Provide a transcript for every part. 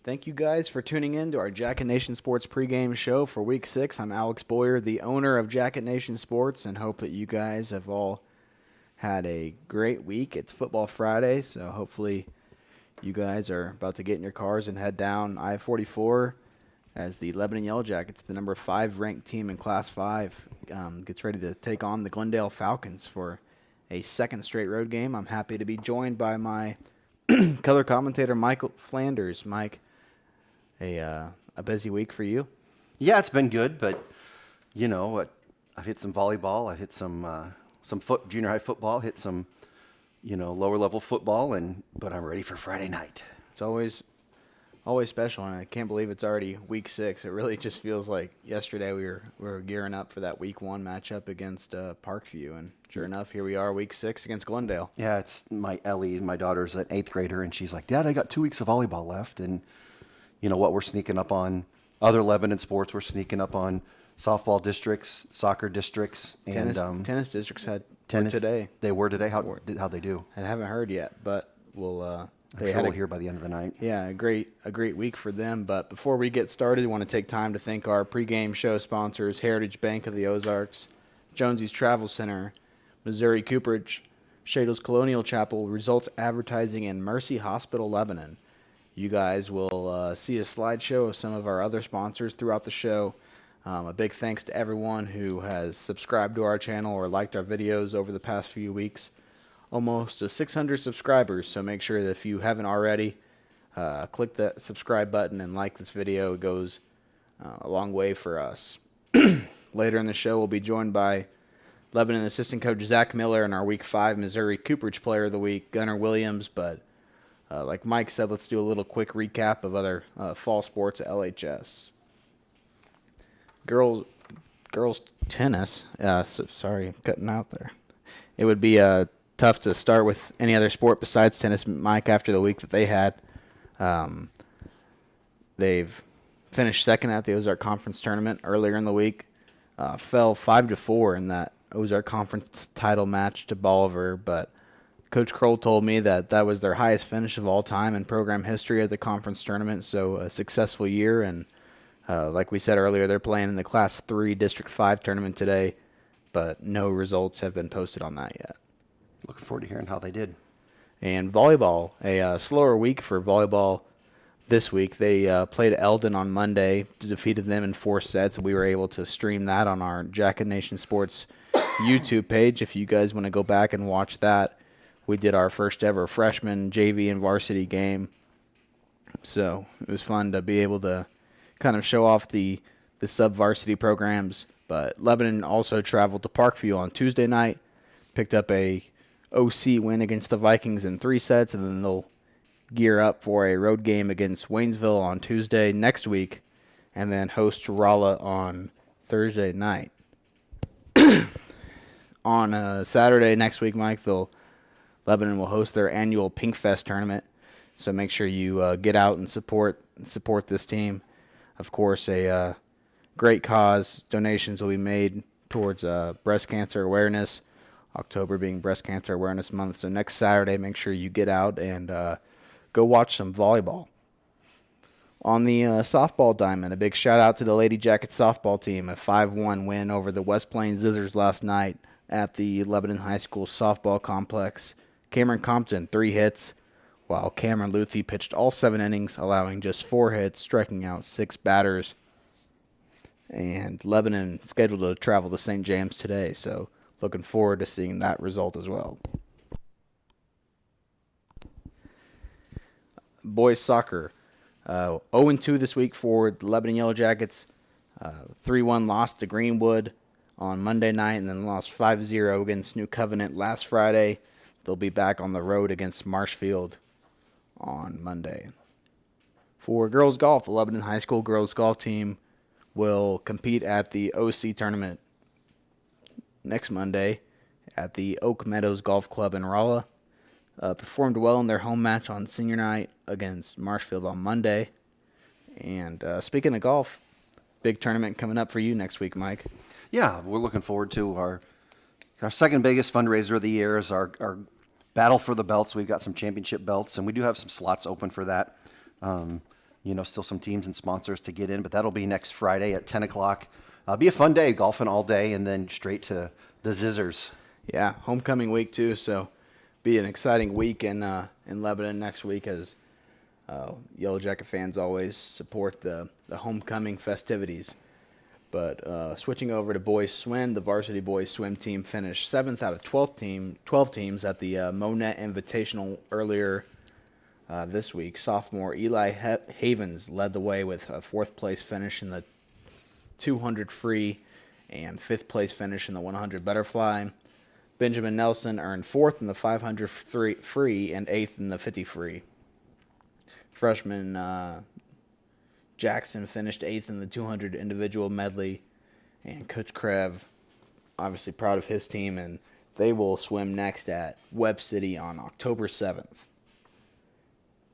Thank you guys for tuning in to our Jacket Nation Sports pregame show for Week 6. I'm Alex Boyer, the owner of Jacket Nation Sports, and hope that you guys have all had a great week. It's Football Friday, so hopefully you guys are about to get in your cars and head down I-44 as the Lebanon Yellow Jackets, the number 5 ranked team in Class 5, gets ready to take on the Glendale Falcons for a second straight road game. I'm happy to be joined by my color commentator, Michael Flanders. Mike, a busy week for you? Yeah, it's been good, but you know, I've hit some volleyball, I hit some junior high football, hit some, lower level football, but I'm ready for Friday night. It's always special, and I can't believe it's already Week 6. It really just feels like yesterday we were gearing up for that Week 1 matchup against Parkview, and sure enough, here we are, Week 6 against Glendale. Yeah, it's my Ellie, my daughter's an 8th grader, and she's like, "Dad, I got 2 weeks of volleyball left," and you know what? We're sneaking up on other Lebanon sports. We're sneaking up on softball districts, soccer districts, and tennis districts were today. They were today. How'd they do? I haven't heard yet, but we'll hear by the end of the night. Yeah, a great week for them. But before we get started, I want to take time to thank our pregame show sponsors: Heritage Bank of the Ozarks, Jonesy's Travel Center, Missouri Cooperage, Shadle's Colonial Chapel, Results Advertising, and Mercy Hospital Lebanon. You guys will see a slideshow of some of our other sponsors throughout the show. A big thanks to everyone who has subscribed to our channel or liked our videos over the past few weeks. Almost 600 subscribers, so make sure that if you haven't already, click that subscribe button and like this video. It goes a long way for us. Later in the show, we'll be joined by Lebanon assistant coach Zach Miller and our Week 5 Missouri Cooperage Player of the Week, Gunnar Williams, but like Mike said, let's do a little quick recap of other fall sports at LHS. Girls tennis. Sorry, cutting out there. It would be tough to start with any other sport besides tennis, Mike, after the week that they had. They've finished second at the Ozark Conference tournament earlier in the week. Fell 5-4 in that Ozark Conference title match to Bolivar, but Coach Kroll told me that was their highest finish of all time in program history at the conference tournament, so a successful year. And like we said earlier, they're playing in the Class 3 District 5 tournament today, but no results have been posted on that yet. Looking forward to hearing how they did. And volleyball, a slower week for volleyball this week. They played Eldon on Monday, defeated them in 4 sets, and we were able to stream that on our Jacket Nation Sports YouTube page. If you guys want to go back and watch that, we did our first ever freshman, JV, and varsity game. So it was fun to be able to kind of show off the sub-varsity programs. But Lebanon also traveled to Parkview on Tuesday night, picked up a OC win against the Vikings in 3 sets, and then they'll gear up for a road game against Waynesville on Tuesday next week, and then host Rolla on Thursday night. On Saturday next week, Mike, Lebanon will host their annual Pink Fest tournament, so make sure you get out and support this team. Of course, a great cause. Donations will be made towards breast cancer awareness, October being Breast Cancer Awareness Month. So next Saturday, make sure you get out and go watch some volleyball. On the softball diamond, a big shout-out to the Lady Jackets softball team, a 5-1 win over the West Plains Zizzers last night at the Lebanon High School softball complex. Cameron Compton, 3 hits, while Cameron Luthi pitched all 7 innings, allowing just 4 hits, striking out 6 batters. And Lebanon scheduled to travel to St. James today, so looking forward to seeing that result as well. Boys soccer, 0-2 this week for the Lebanon Yellow Jackets. 3-1 loss to Greenwood on Monday night, and then lost 5-0 against New Covenant last Friday. They'll be back on the road against Marshfield on Monday. For girls golf, the Lebanon High School girls golf team will compete at the OC tournament next Monday at the Oak Meadows Golf Club in Rolla. Performed well in their home match on senior night against Marshfield on Monday. And speaking of golf, big tournament coming up for you next week, Mike. Yeah, we're looking forward to our second biggest fundraiser of the year is our battle for the belts. We've got some championship belts, and we do have some slots open for that. Still some teams and sponsors to get in, but that'll be next Friday at 10 o'clock. Be a fun day, golfing all day, and then straight to the Zizzers. Yeah, homecoming week too, so be an exciting week in Lebanon next week as Yellow Jacket fans always support the homecoming festivities. But switching over to boys swim, the varsity boys swim team finished 7th out of 12 teams at the Monet Invitational earlier this week. Sophomore Eli Havens led the way with a 4th place finish in the 200 free and 5th place finish in the 100 butterfly. Benjamin Nelson earned 4th in the 500 free and 8th in the 50 free. Freshman Jackson finished 8th in the 200 individual medley, and Coach Krev obviously proud of his team, and they will swim next at Webb City on October 7th.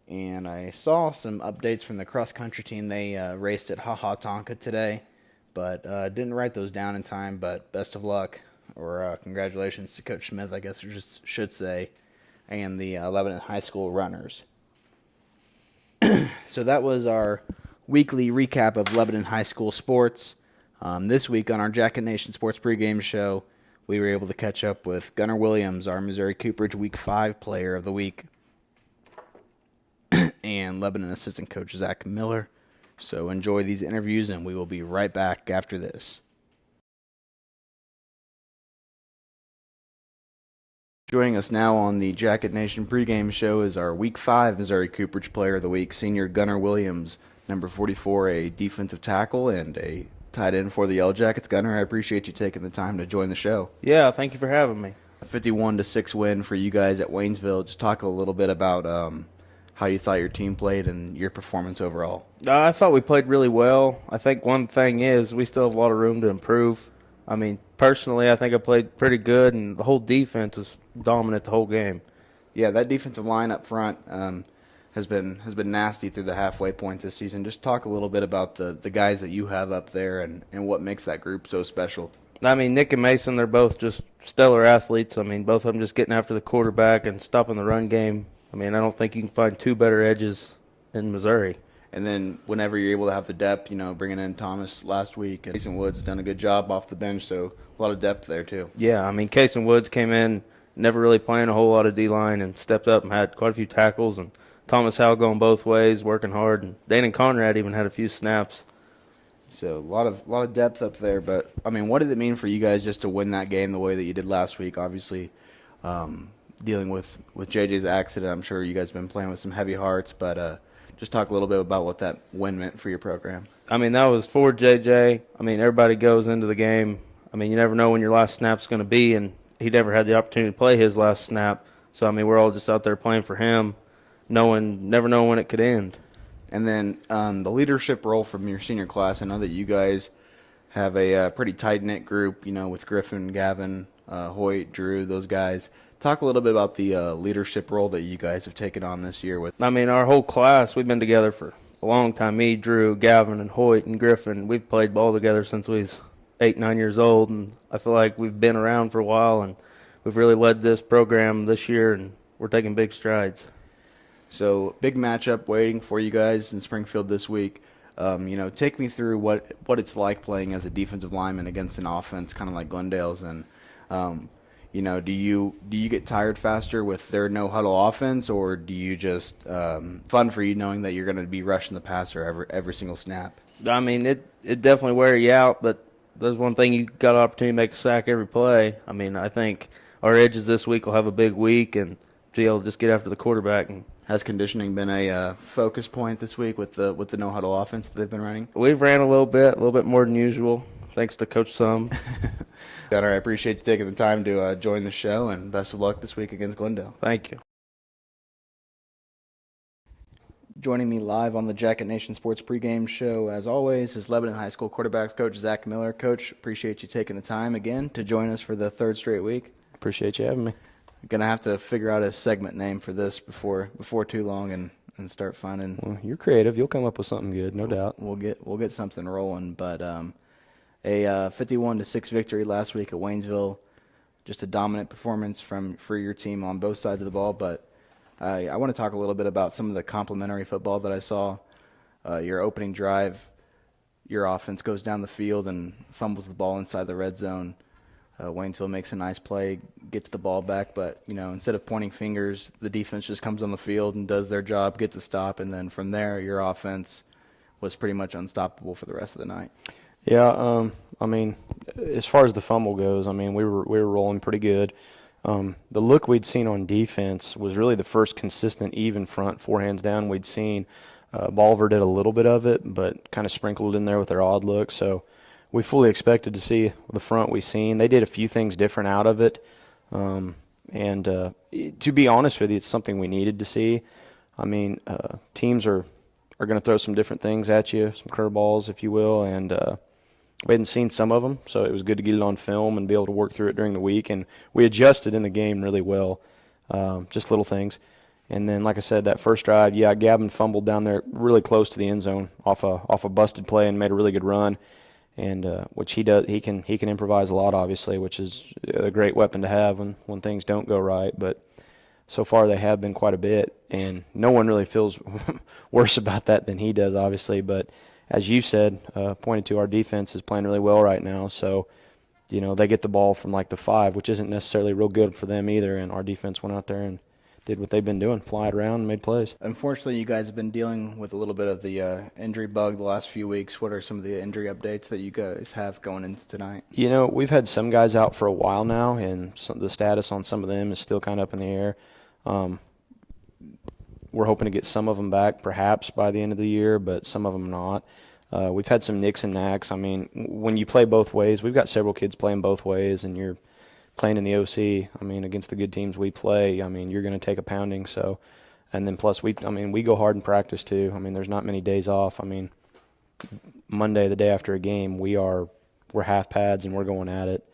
And I saw some updates from the cross-country team. They raced at Haha Tonka today, but didn't write those down in time, but best of luck, or congratulations to Coach Smith, I guess I should say, and the Lebanon High School runners. So that was our weekly recap of Lebanon High School sports. This week on our Jacket Nation Sports pregame show, we were able to catch up with Gunnar Williams, our Missouri Cooperage Week 5 Player of the Week, and Lebanon assistant coach Zach Miller. So enjoy these interviews, and we will be right back after this. Joining us now on the Jacket Nation pregame show is our Week 5 Missouri Cooperage Player of the Week, senior Gunnar Williams, number 44, a defensive tackle and a tight end for the Yellow Jackets. Gunnar, I appreciate you taking the time to join the show. Yeah, thank you for having me. A 51-6 win for you guys at Waynesville. Just talk a little bit about how you thought your team played and your performance overall. I thought we played really well. I think one thing is we still have a lot of room to improve. I mean, personally, I think I played pretty good, and the whole defense is dominant the whole game. Yeah, that defensive line up front has been nasty through the halfway point this season. Just talk a little bit about the guys that you have up there and what makes that group so special. I mean, Nick and Mason, they're both just stellar athletes. I mean, both of them just getting after the quarterback and stopping the run game. I mean, I don't think you can find two better edges in Missouri. And then whenever you're able to have the depth, bringing in Thomas last week, and Jason Woods done a good job off the bench, so a lot of depth there too. Yeah, I mean, Case and Woods came in, never really playing a whole lot of D-line, and stepped up and had quite a few tackles. And Thomas Howell going both ways, working hard. And Dane and Conrad even had a few snaps. So a lot of depth up there. But, I mean, what did it mean for you guys just to win that game the way that you did last week? Obviously, dealing with JJ's accident, I'm sure you guys have been playing with some heavy hearts. But just talk a little bit about what that win meant for your program. I mean, that was for JJ. I mean, everybody goes into the game. I mean, you never know when your last snap's going to be, and he never had the opportunity to play his last snap. So, I mean, we're all just out there playing for him, never knowing when it could end. And then the leadership role from your senior class, I know that you guys have a pretty tight-knit group, with Griffin, Gavin, Hoyt, Drew, those guys. Talk a little bit about the leadership role that you guys have taken on this year. I mean, our whole class, we've been together for a long time. Me, Drew, Gavin, and Hoyt, and Griffin, we've played ball together since we was 8, 9 years old, and I feel like we've been around for a while, and we've really led this program this year, and we're taking big strides. So, big matchup waiting for you guys in Springfield this week. Take me through what it's like playing as a defensive lineman against an offense kind of like Glendale's, and do you get tired faster with their no huddle offense, or do you just fun for you knowing that you're going to be rushing the passer every single snap? I mean, it definitely wear you out, but there's one thing, you got an opportunity to make a sack every play. I mean, I think our edges this week will have a big week and be able to just get after the quarterback. And has conditioning been a focus point this week with the no huddle offense that they've been running? We've ran a little bit more than usual, thanks to Coach Sum. Gunnar, I appreciate you taking the time to join the show, and best of luck this week against Glendale. Thank you. Joining me live on the Jacket Nation Sports pregame show, as always, is Lebanon High School quarterbacks coach Zach Miller. Coach, appreciate you taking the time again to join us for the third straight week. Appreciate you having me. Going to have to figure out a segment name for this before too long and start finding. Well, you're creative. You'll come up with something good, no doubt. We'll get something rolling. But a 51-6 victory last week at Waynesville, just a dominant performance for your team on both sides of the ball. But I want to talk a little bit about some of the complimentary football that I saw. your opening drive, your offense goes down the field and fumbles the ball inside the red zone. Waynesville makes a nice play, gets the ball back, but, instead of pointing fingers, the defense just comes on the field and does their job, gets a stop, and then from there your offense was pretty much unstoppable for the rest of the night. Yeah, as far as the fumble goes, we were rolling pretty good. The look we'd seen on defense was really the first consistent even front, four hands down we'd seen. Bolivar did a little bit of it, but kind of sprinkled in there with their odd look. So we fully expected to see the front we seen. They did a few things different out of it. To be honest with you, it's something we needed to see. Teams are going to throw some different things at you, some curveballs, if you will, and we hadn't seen some of them, so it was good to get it on film and be able to work through it during the week. And we adjusted in the game really well, just little things. And then, like I said, that first drive, Gavin fumbled down there really close to the end zone off a busted play and made a really good run. And which he does, he can improvise a lot, obviously, which is a great weapon to have when things don't go right. But so far they have been quite a bit, and no one really feels worse about that than he does, obviously. But as you said, pointed to, our defense is playing really well right now. So, they get the ball from like the 5, which isn't necessarily real good for them either. And our defense went out there and did what they've been doing, fly it around and made plays. Unfortunately, you guys have been dealing with a little bit of the injury bug the last few weeks. What are some of the injury updates that you guys have going into tonight? We've had some guys out for a while now, and the status on some of them is still kind of up in the air. We're hoping to get some of them back perhaps by the end of the year, but some of them not. We've had some nicks and knacks. When you play both ways, we've got several kids playing both ways, and you're playing in the OC, against the good teams we play, you're going to take a pounding. So, and then plus we go hard in practice too. There's not many days off. Monday, the day after a game, we're half pads and we're going at it.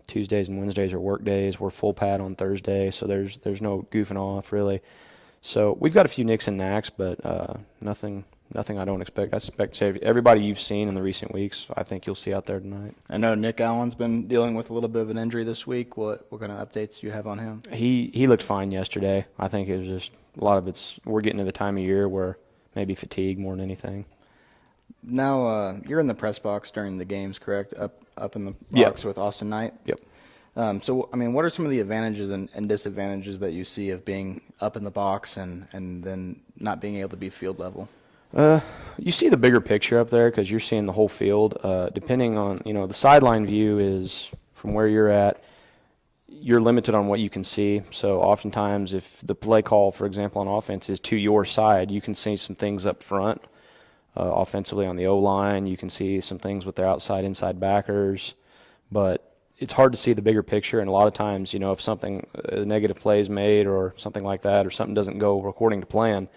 Tuesdays and Wednesdays are work days. We're full pad on Thursday, so there's no goofing off really. So we've got a few nicks and knacks, but nothing I don't expect. I expect everybody you've seen in the recent weeks, I think you'll see out there tonight. I know Nick Allen's been dealing with a little bit of an injury this week. What kind of updates do you have on him? He looked fine yesterday. I think it was just a lot of we're getting to the time of year where maybe fatigue more than anything. Now you're in the press box during the games, correct? Up in the box Yep. with Austin Knight? Yep. So, what are some of the advantages and disadvantages that you see of being up in the box and then not being able to be field level? You see the bigger picture up there because you're seeing the whole field. Depending on, the sideline view is from where you're at, you're limited on what you can see. So oftentimes if the play call, for example, on offense is to your side, you can see some things up front. Offensively on the O-line, you can see some things with their outside, inside backers. But it's hard to see the bigger picture, and a lot of times, if something, a negative play is made or something like that, or something doesn't go according to plan,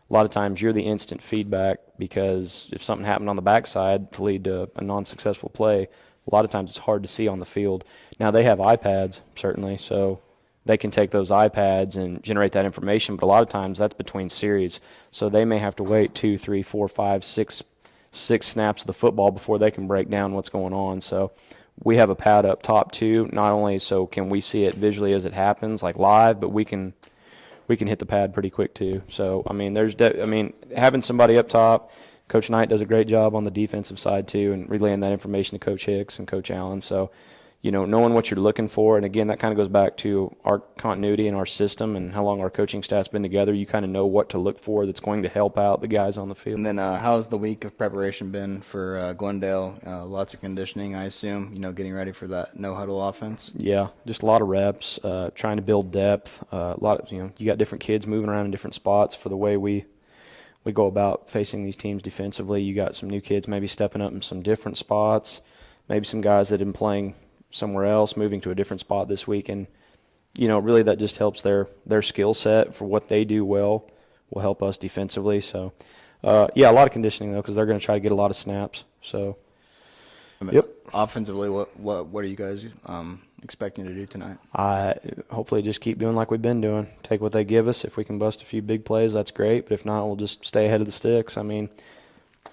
a lot of times you're the instant feedback, because if something happened on the backside to lead to a non-successful play, a lot of times it's hard to see on the field. Now, they have iPads, certainly, so they can take those iPads and generate that information, but a lot of times that's between series. So they may have to wait 2, 3, 4, 5, 6 snaps of the football before they can break down what's going on. So we have a pad up top too, not only so can we see it visually as it happens, like live, but we can hit the pad pretty quick too. So, having somebody up top, Coach Knight does a great job on the defensive side too, and relaying that information to Coach Hicks and Coach Allen. So, knowing what you're looking for, and again, that kind of goes back to our continuity and our system and how long our coaching staff's been together. You kind of know what to look for that's going to help out the guys on the field. And then how's the week of preparation been for Glendale? Lots of conditioning, I assume, getting ready for that no-huddle offense? Yeah, just a lot of reps, trying to build depth. A lot of, you got different kids moving around in different spots for the way we go about facing these teams defensively. You got some new kids maybe stepping up in some different spots, maybe some guys that have been playing somewhere else, moving to a different spot this week, and really that just helps their skill set for what they do well will help us defensively. So a lot of conditioning though, because they're going to try to get a lot of snaps. So yep. Offensively, what are you guys expecting to do tonight? Hopefully just keep doing like we've been doing, take what they give us. If we can bust a few big plays, that's great, but if not, we'll just stay ahead of the sticks.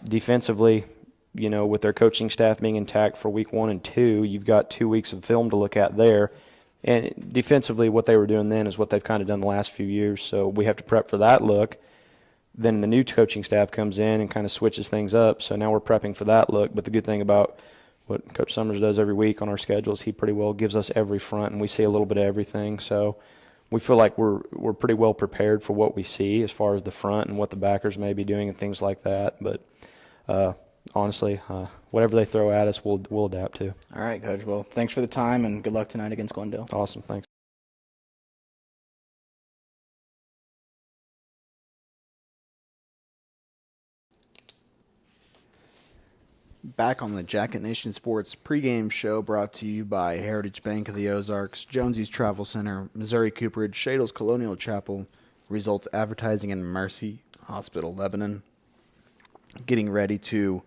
Defensively, with their coaching staff being intact for week 1 and 2, you've got 2 weeks of film to look at there. And defensively, what they were doing then is what they've kind of done the last few years. So we have to prep for that look. Then the new coaching staff comes in and kind of switches things up. So now we're prepping for that look. But the good thing about what Coach Summers does every week on our schedules, he pretty well gives us every front, and we see a little bit of everything. So we feel like we're pretty well prepared for what we see as far as the front and what the backers may be doing and things like that. But honestly, whatever they throw at us, we'll adapt to. All right, Coach. Well, thanks for the time, and good luck tonight against Glendale. Awesome. Thanks. Back on the Jacket Nation Sports pregame show, brought to you by Heritage Bank of the Ozarks, Jonesy's Travel Center, Missouri Cooperage, Shadle's Colonial Chapel, Results Advertising, and Mercy Hospital, Lebanon. Getting ready to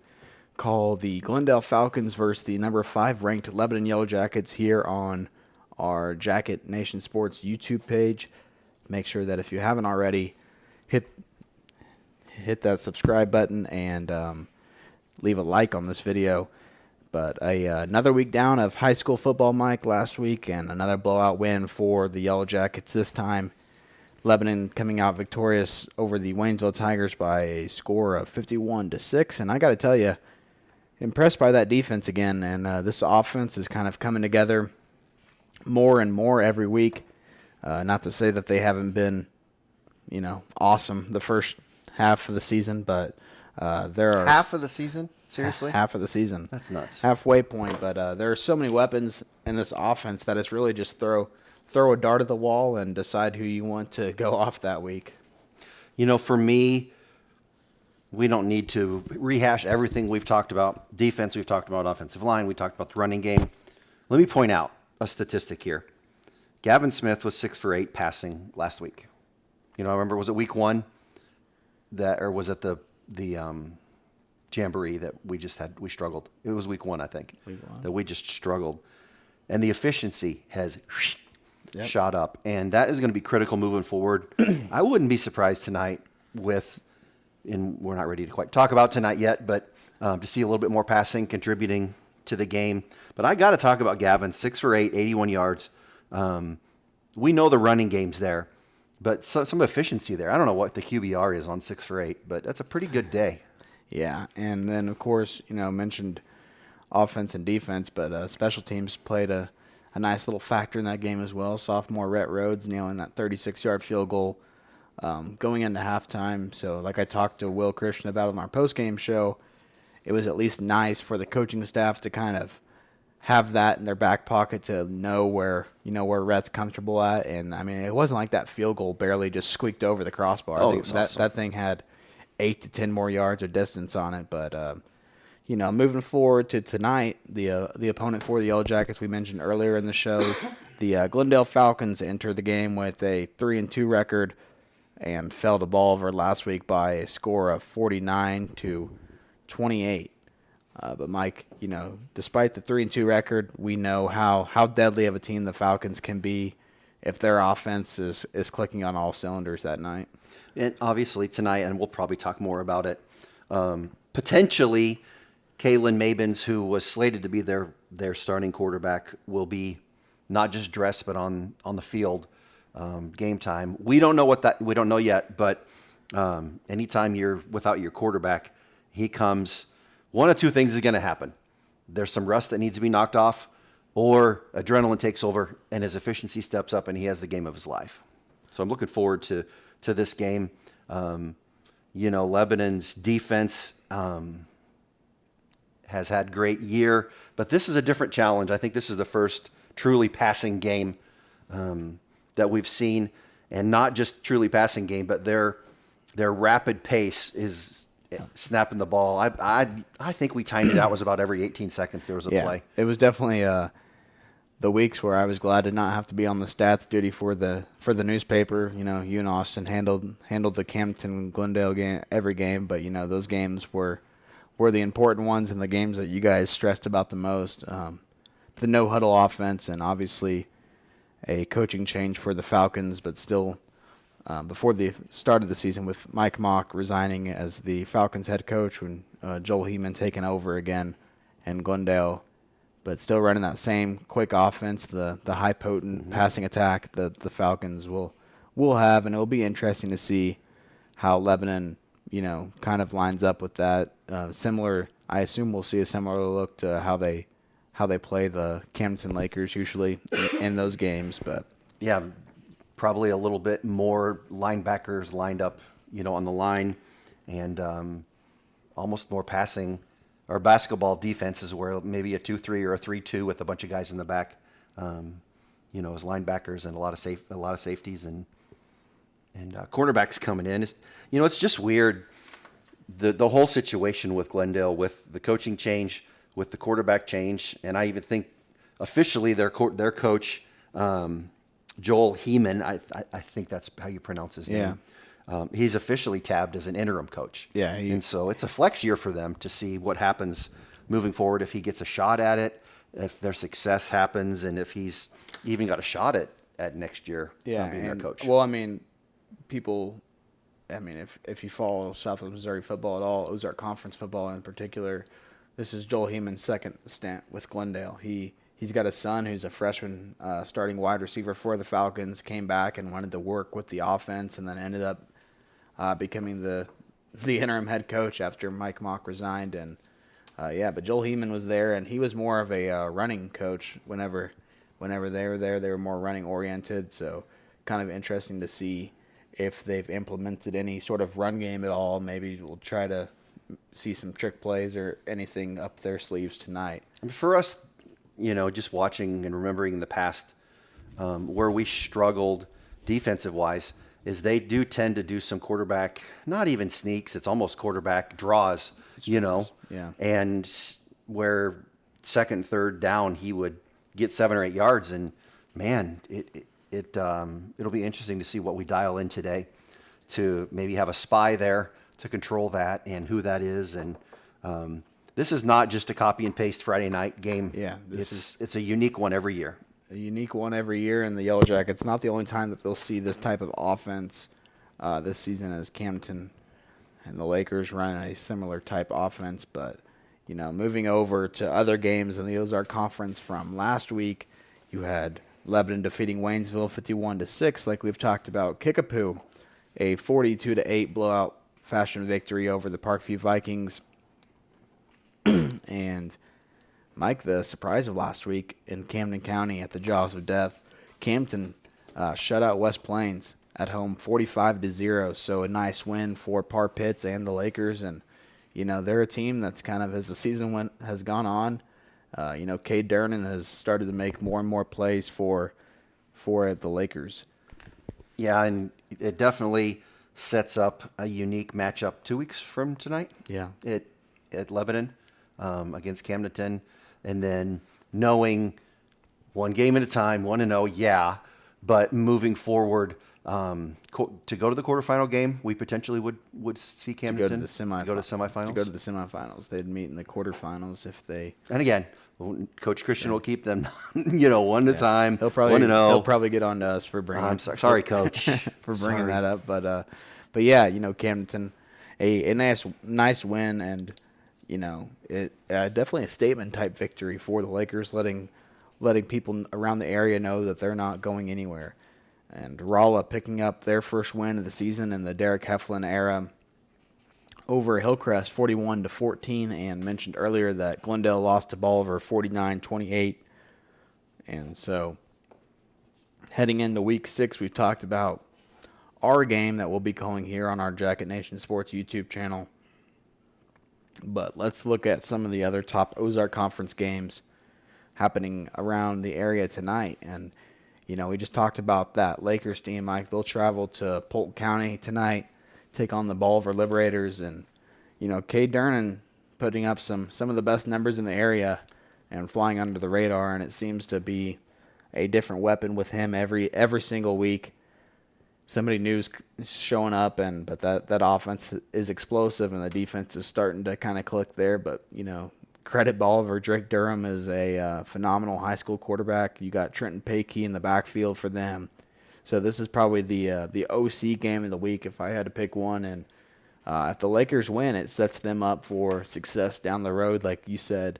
call the Glendale Falcons versus the number 5 ranked Lebanon Yellow Jackets here on our Jacket Nation Sports YouTube page. Make sure that if you haven't already, hit that subscribe button and leave a like on this video. But another week down of high school football, Mike, last week, and another blowout win for the Yellow Jackets this time. Lebanon coming out victorious over the Waynesville Tigers by a score of 51-6. And I got to tell you, impressed by that defense again. And this offense is kind of coming together more and more every week. Not to say that they haven't been, awesome the first half of the season, but there are Half of the season? Seriously? half of the season. That's nuts. Halfway point, but there are so many weapons in this offense that it's really just throw a dart at the wall and decide who you want to go off that week. For me, we don't need to rehash everything we've talked about. Defense, we've talked about offensive line, we talked about the running game. Let me point out a statistic here. Gavin Smith was 6 for 8 passing last week. I remember, was it week 1 or was it the jamboree that we just had? We struggled. It was week 1, I think, that we just struggled. And the efficiency has shot up. And that is going to be critical moving forward. I wouldn't be surprised tonight and we're not ready to quite talk about tonight yet, but to see a little bit more passing contributing to the game. But I got to talk about Gavin, 6 for 8, 81 yards. We know the running game's there, but some efficiency there. I don't know what the QBR is on 6 for 8, but that's a pretty good day. Yeah, and then, of course, mentioned offense and defense, but special teams played a nice little factor in that game as well. Sophomore Rhett Rhodes nailing that 36-yard field goal going into halftime. So like I talked to Will Christian about on our postgame show, it was at least nice for the coaching staff to kind of have that in their back pocket to know where Rhett's comfortable at. And, it wasn't like that field goal barely just squeaked over the crossbar. I think that thing had 8 to 10 more yards of distance on it. But, moving forward to tonight, the opponent for the Yellow Jackets we mentioned earlier in the show, the Glendale Falcons entered the game with a 3-2 record and fell to Bolivar last week by a score of 49-28. But Mike, despite the 3-2 record, we know how deadly of a team the Falcons can be if their offense is clicking on all cylinders that night. And obviously tonight, and we'll probably talk more about it, potentially Kaylin Mabins, who was slated to be their starting quarterback, will be not just dressed but on the field game time. We don't know yet, but anytime you're without your quarterback, he comes. One of two things is going to happen. There's some rust that needs to be knocked off, or adrenaline takes over and his efficiency steps up and he has the game of his life. So I'm looking forward to this game. Lebanon's defense has had great year, but this is a different challenge. I think this is the first truly passing game that we've seen, and not just truly passing game, but their rapid pace is snapping the ball. I think we timed it out. It was about every 18 seconds there was a play. It was definitely the weeks where I was glad to not have to be on the stats duty for the newspaper. You and Austin handled the Campton-Glendale game every game, but those games were the important ones and the games that you guys stressed about the most. The no-huddle offense, and obviously a coaching change for the Falcons, but still before the start of the season with Mike Mock resigning as the Falcons head coach when Joel Heeman taking over again in Glendale, but still running that same quick offense, the high potent passing attack that the Falcons will have, and it'll be interesting to see how Lebanon, kind of lines up with that. Similar, I assume we'll see a similar look to how they play the Camden Lakers usually in those games. But Yeah, probably a little bit more linebackers lined up, on the line, and almost more passing or basketball defenses where maybe a 2-3 or a 3-2 with a bunch of guys in the back, as linebackers and a lot of safeties and cornerbacks coming in. It's just weird. The whole situation with Glendale, with the coaching change, with the quarterback change, and I even think officially their coach, Joel Heeman, I think that's how you pronounce his name. He's officially tabbed as an interim coach. Yeah, and so it's a flex year for them to see what happens moving forward, if he gets a shot at it, if their success happens, and if he's even got a shot at next year being their coach. Well, if you follow Southwest Missouri football at all, Ozark Conference football in particular, this is Joel Heeman's second stint with Glendale. He's got a son who's a freshman starting wide receiver for the Falcons, came back and wanted to work with the offense, and then ended up becoming the interim head coach after Mike Mock resigned. And but Joel Heeman was there, and he was more of a running coach whenever they were there. They were more running oriented, so kind of interesting to see if they've implemented any sort of run game at all. Maybe we'll try to see some trick plays or anything up their sleeves tonight. For us, just watching and remembering in the past where we struggled defensive-wise is they do tend to do some quarterback, not even sneaks, it's almost quarterback draws, Yeah. And where second, third down, he would get 7 or 8 yards, and man, it'll be interesting to see what we dial in today to maybe have a spy there to control that and who that is. And this is not just a copy and paste Friday night game. Yeah, it's a unique one every year. A unique one every year, and the Yellow Jackets, not the only time that they'll see this type of offense this season, as Camden and the Lakers run a similar type offense. But, moving over to other games in the Ozark Conference from last week, you had Lebanon defeating Waynesville 51-6, like we've talked about. Kickapoo, a 42-8 blowout fashion victory over the Parkview Vikings. And Mike, the surprise of last week in Camden County at the Jaws of Death, Camden shut out West Plains at home 45-0. So a nice win for Par Pitts and the Lakers. And, they're a team that's kind of, as the season has gone on, Cade Durnan has started to make more and more plays for the Lakers. Yeah, and it definitely sets up a unique matchup 2 weeks from tonight. Yeah. At Lebanon against Camdenton. And then knowing one game at a time, 1-0, but moving forward to go to the quarterfinal game, we potentially would see Camdenton to go to the semifinals. To go to the semifinals. They'd meet in the quarterfinals if they. And again, Coach Christian will keep them, one at a time. He'll probably 1-0. He'll probably get on to us for bringing. I'm sorry, Coach, for bringing that up. But yeah, Camdenton, a nice win, and it definitely a statement type victory for the Lakers, letting people around the area know that they're not going anywhere. And Rolla picking up their first win of the season in the Derek Heflin era over Hillcrest 41-14, and mentioned earlier that Glendale lost to Bolivar 49-28. And so heading into week 6, we've talked about our game that we'll be calling here on our Jacket Nation Sports YouTube channel. But let's look at some of the other top Ozark Conference games happening around the area tonight. And, we just talked about that Lakers team, Mike. They'll travel to Polk County tonight, take on the Bolivar Liberators. And, Cade Durnan putting up some of the best numbers in the area and flying under the radar. And it seems to be a different weapon with him every single week. Somebody new's showing up, but that offense is explosive, and the defense is starting to kind of click there. But, credit Bolivar. Drake Durham is a phenomenal high school quarterback. You got Trenton Paakey in the backfield for them. So this is probably the OC game of the week if I had to pick one. And if the Lakers win, it sets them up for success down the road. Like you said,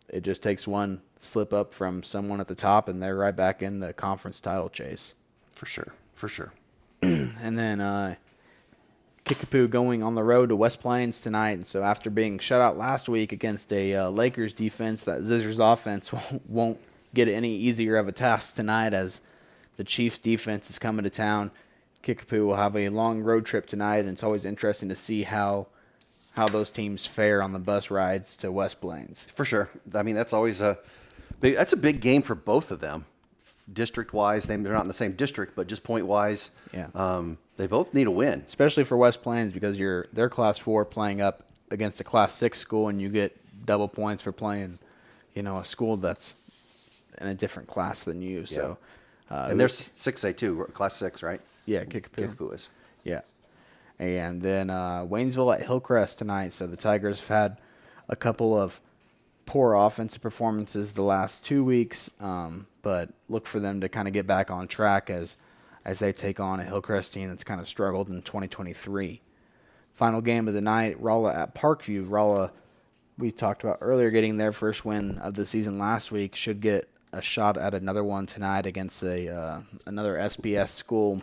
it just takes one slip up from someone at the top, and they're right back in the conference title chase. For sure. And then Kickapoo going on the road to West Plains tonight. And so after being shut out last week against a Lakers defense, that Zizzers offense won't get any easier of a task tonight as the Chiefs defense is coming to town. Kickapoo will have a long road trip tonight, and it's always interesting to see how those teams fare on the bus rides to West Plains. For sure. I mean, that's always a big game for both of them. District-wise, they're not in the same district, but just point-wise, Yeah. they both need a win. Especially for West Plains because they're Class 4 playing up against a Class 6 school, and you get double points for playing, a school that's in a different class than you. So, And they're 6A too, Class 6, right? yeah, Kickapoo. Kickapoo is. Yeah. And then Waynesville at Hillcrest tonight. So the Tigers have had a couple of poor offensive performances the last 2 weeks, but look for them to kind of get back on track as they take on a Hillcrest team that's kind of struggled in 2023. Final game of the night, Rolla at Parkview. Rolla, we talked about earlier, getting their first win of the season last week, should get a shot at another one tonight against another SBS school.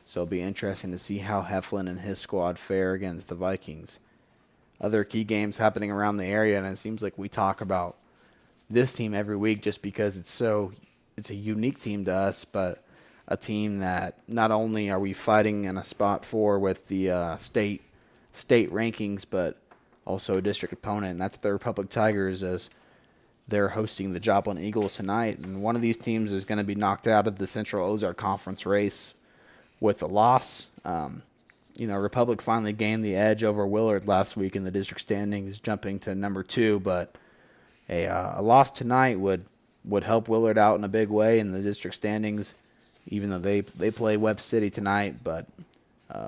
So it'll be interesting to see how Heflin and his squad fare against the Vikings. Other key games happening around the area, and it seems like we talk about this team every week just because it's a unique team to us, but a team that not only are we fighting in a spot for with the state rankings, but also a district opponent, and that's the Republic Tigers as they're hosting the Joplin Eagles tonight. And one of these teams is going to be knocked out of the Central Ozark Conference race with a loss. Republic finally gained the edge over Willard last week in the district standings, jumping to number 2, but a loss tonight would help Willard out in a big way in the district standings, even though they play Webb City tonight. But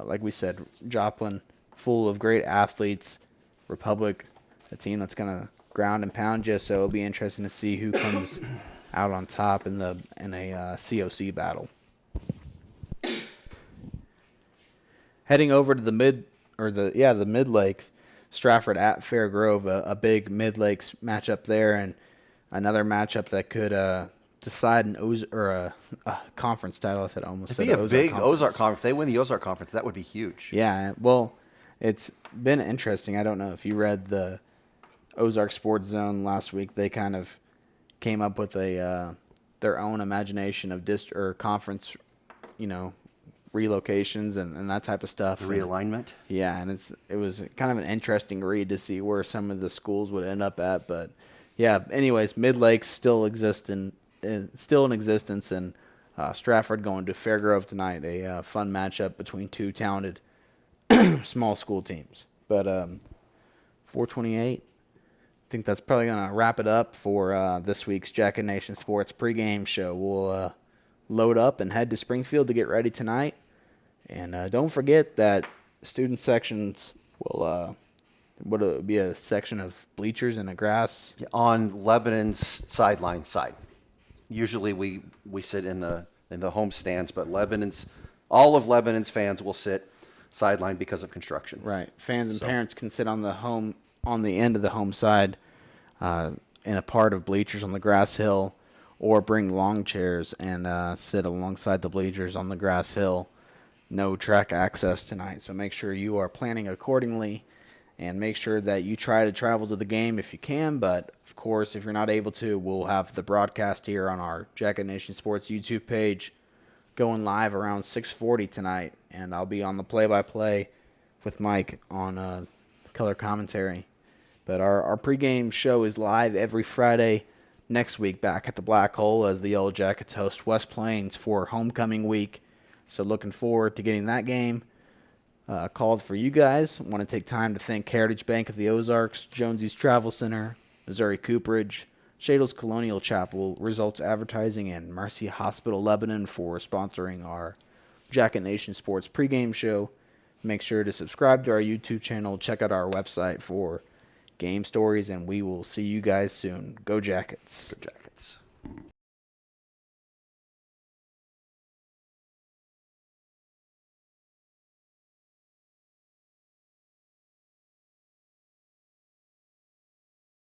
like we said, Joplin, full of great athletes. Republic, a team that's going to ground and pound you, so it'll be interesting to see who comes out on top in a COC battle. Heading over to the Mid Lakes, Stratford at Fair Grove, a big Mid Lakes matchup there, and another matchup that could decide a conference title. I said almost. It'd be a big Ozark Conference. If they win the Ozark Conference, that would be huge. Yeah, well, it's been interesting. I don't know if you read the Ozark Sports Zone last week. They kind of came up with their own imagination of conference, relocations and that type of stuff. The realignment. And it was kind of an interesting read to see where some of the schools would end up at. But yeah, anyways, Mid Lakes still in existence, and Stratford going to Fairgrove tonight. A fun matchup between two talented small school teams. But 428. I think that's probably going to wrap it up for this week's Jacket Nation Sports pregame show. We'll load up and head to Springfield to get ready tonight. And don't forget that student sections will be a section of bleachers and a grass. On Lebanon's sideline side. Usually we sit in the home stands, but all of Lebanon's fans will sit sideline because of construction. Right. Fans and parents can sit on the end of the home side in a part of bleachers on the grass hill, or bring long chairs and sit alongside the bleachers on the grass hill. No track access tonight, so make sure you are planning accordingly and make sure that you try to travel to the game if you can. But, of course, if you're not able to, we'll have the broadcast here on our Jacket Nation Sports YouTube page going live around 6:40 tonight, and I'll be on the play-by-play with Mike on color commentary. But our pregame show is live every Friday next week back at the Black Hole as the Yellow Jackets host West Plains for homecoming week. So looking forward to getting that game called for you guys. I want to take time to thank Heritage Bank of the Ozarks, Jonesy's Travel Center, Missouri Cooperage, Shadle's Colonial Chapel, Results Advertising, and Mercy Hospital Lebanon for sponsoring our Jacket Nation Sports pregame show. Make sure to subscribe to our YouTube channel. Check out our website for game stories, and we will see you guys soon. Go Jackets. Go Jackets.